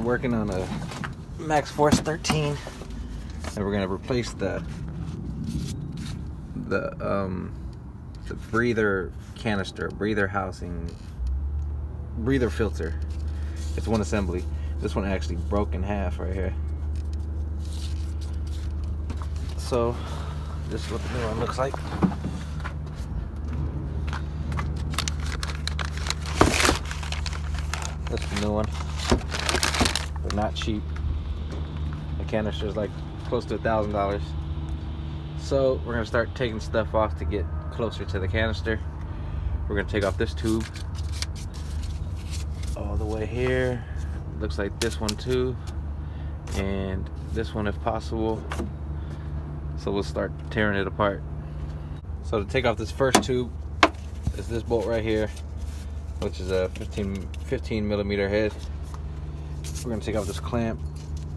working on a Maxxforce 13, and we're gonna replace the breather canister, breather housing, breather filter. It's one assembly. This one actually broke in half right here. So this is what the new one looks like. This is the new one. They're not cheap. The canister is like close to $1,000. So we're gonna start taking stuff off to get closer to the canister. We're gonna take off this tube all the way here. Looks like this one too, and this one if possible. So we'll start tearing it apart. So to take off this first tube is this bolt right here, which is a 15 millimeter head. We're gonna take off this clamp,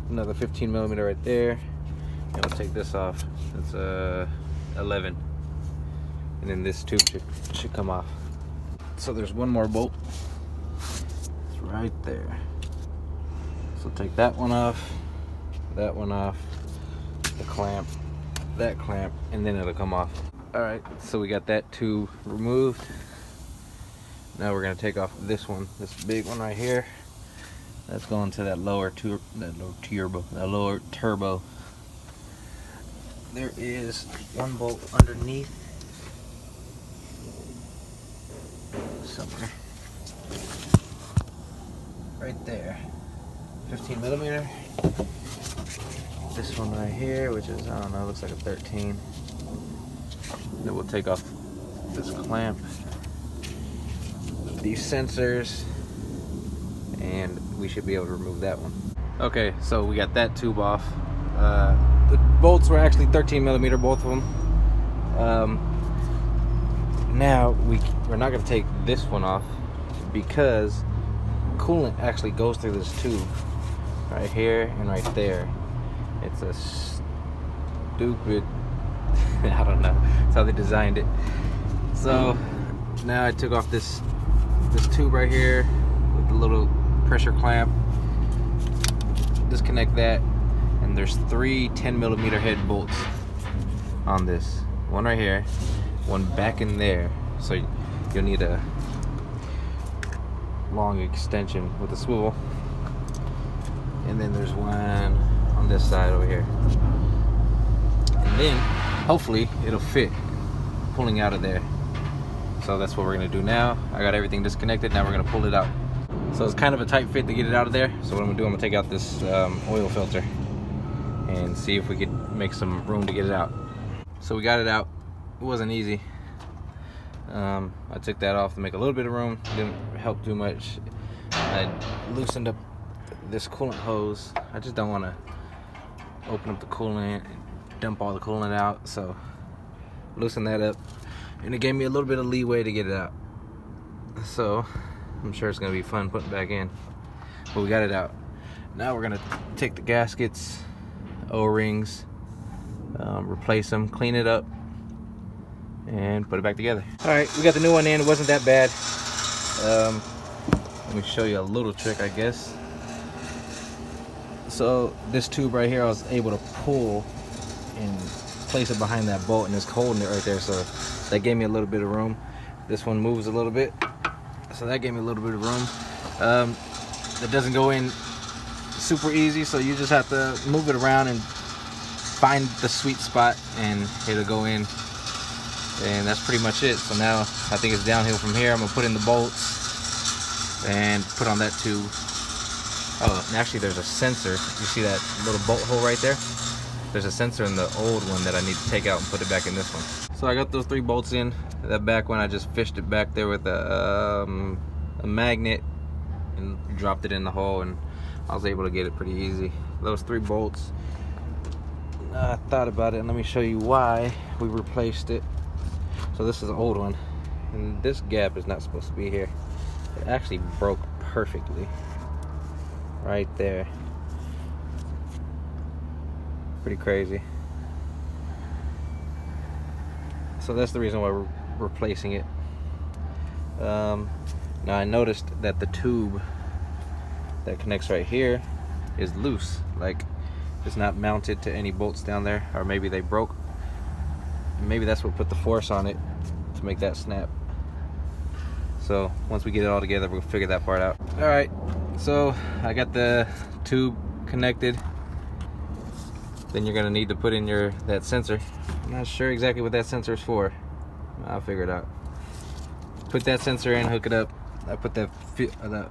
another 15 millimeter right there, and we'll take this off. It's 11, and then this tube should come off. So there's one more bolt. It's right there. So take that one off, the clamp, that clamp, and then it'll come off. All right, so we got that tube removed. Now we're gonna take off this one, this big one right here. That's going to that lower turbo. There is one bolt underneath somewhere, right there, 15 millimeter. This one right here, which is, I don't know, looks like a 13. Then we'll take off this clamp, these sensors, and we should be able to remove that one. Okay, so we got that tube off. The bolts were actually 13 millimeter, both of them. Now we're not going to take this one off because coolant actually goes through this tube right here and right there. It's a stupid, I don't know, that's how they designed it. So now I took off this tube right here with the little pressure clamp, disconnect that, and there's 3 10 millimeter head bolts on this. One right here, one back in there, so you'll need a long extension with a swivel, and then there's one on this side over here, and then hopefully it'll fit pulling out of there. So that's what we're gonna do now. I got everything disconnected. Now we're gonna pull it out. So it's kind of a tight fit to get it out of there. So what I'm gonna do, I'm gonna take out this oil filter and see if we could make some room to get it out. So we got it out. It wasn't easy. I took that off to make a little bit of room. Didn't help too much. I loosened up this coolant hose. I just don't want to open up the coolant and dump all the coolant out. So loosen that up, and it gave me a little bit of leeway to get it out. So I'm sure it's gonna be fun putting it back in, but we got it out. Now we're gonna take the gaskets, O-rings, replace them, clean it up, and put it back together. All right, we got the new one in. It wasn't that bad. Let me show you a little trick, I guess. So this tube right here, I was able to pull and place it behind that bolt, and it's holding it right there. So that gave me a little bit of room. This one moves a little bit, so that gave me a little bit of room. It doesn't go in super easy, so you just have to move it around and find the sweet spot, and it'll go in. And that's pretty much it. So now I think it's downhill from here. I'm gonna put in the bolts and put on that tube. Oh, and actually there's a sensor. You see that little bolt hole right there? There's a sensor in the old one that I need to take out and put it back in this one. So I got those 3 bolts in. That back one, I just fished it back there with a magnet and dropped it in the hole, and I was able to get it pretty easy. Those 3 bolts, I thought about it, and let me show you why we replaced it. So this is an old one, and this gap is not supposed to be here. It actually broke perfectly right there. Pretty crazy. So that's the reason why we're replacing it. Now I noticed that the tube that connects right here is loose, like it's not mounted to any bolts down there, or maybe they broke. Maybe that's what put the force on it to make that snap. So once we get it all together, we'll figure that part out. All right, so I got the tube connected. Then you're gonna need to put in that sensor. I'm not sure exactly what that sensor is for. I'll figure it out. Put that sensor in, hook it up. I put the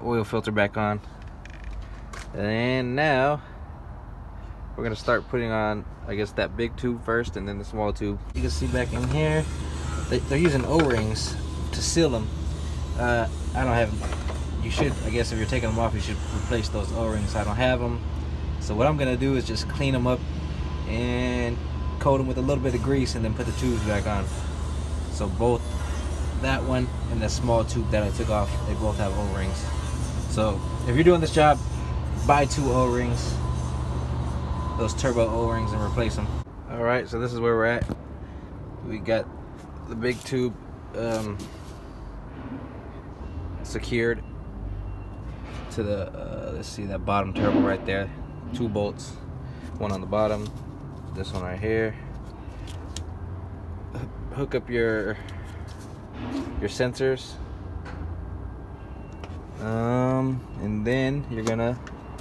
oil filter back on. And now we're gonna start putting on, I guess, that big tube first and then the small tube. You can see back in here, they're using O-rings to seal them. I don't have them. You should, I guess if you're taking them off, you should replace those O-rings. I don't have them. So what I'm gonna do is just clean them up and coat them with a little bit of grease and then put the tubes back on. So both that one and the small tube that I took off, they both have O-rings. So if you're doing this job, buy 2 O-rings, those turbo O-rings, and replace them. All right, so this is where we're at. We got the big tube secured to the let's see, that bottom turbo right there. 2 bolts, one on the bottom, this one right here. Hook up your sensors, and then you're gonna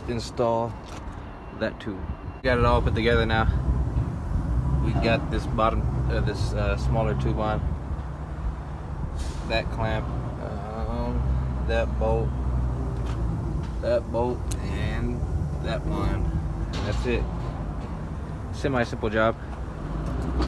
install that tube. Got it all put together now. We got this bottom, smaller tube on, that clamp, that bolt, and that one. And that's it. Semi-simple job.